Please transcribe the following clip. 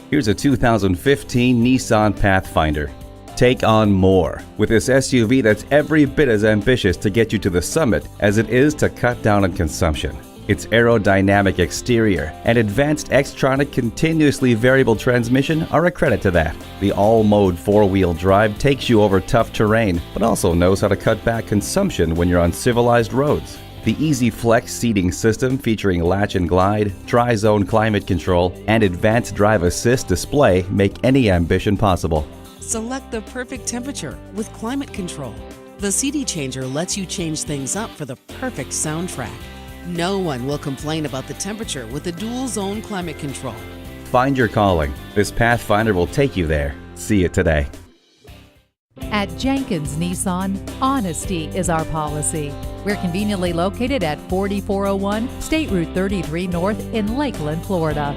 Here's a 2015 Nissan Pathfinder. Take on more with this SUV that's every bit as ambitious to get you to the summit as it is to cut down on consumption. Its aerodynamic exterior and advanced Xtronic continuously variable transmission are a credit to that. The all-mode four-wheel drive takes you over tough terrain, but also knows how to cut back consumption when you're on civilized roads. The Easy Flex seating system featuring latch and glide, tri-zone climate control, and advanced drive assist display make any ambition possible. Select the perfect temperature with climate control. The CD changer lets you change things up for the perfect soundtrack. No one will complain about the temperature with the dual zone climate control. Find your calling. This Pathfinder will take you there. See it today. At Jenkins Nissan, honesty is our policy. We're conveniently located at 4401 State Route 33 North in Lakeland, Florida.